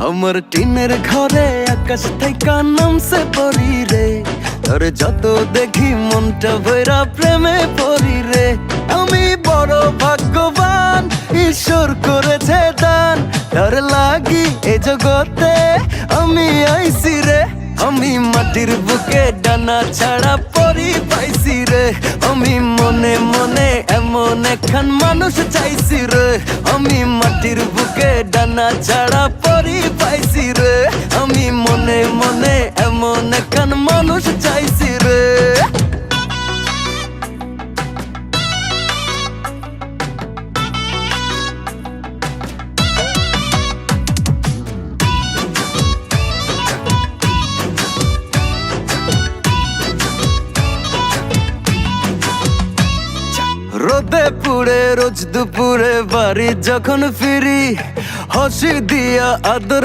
আমার টিনের ঘরে আকাশ থেকে নামছে পরি রে, তোর যত দেখি মনটা ভৈরা প্রেমে পড়ি রে। আমি বড় ভাগ্যবান, ঈশ্বর করেছে দান, তার লাগি এ জগতে আমি আইছি রে। আমি মাটির বুকে ডানা ছাড়া পরি পাইছি রে, আমি মনে মনে এমন একখান মানুষ চাইছি রে। আমি মাটির বুকে ডানা ছাড়া পরি পাইছি রে, আমি মনে মনে এমন একখান মানুষ চাইছি রে। রোদে পুড়ে রোজ দুপুরে বাড়ি যখন ফিরি, হাসি দিয়া আদর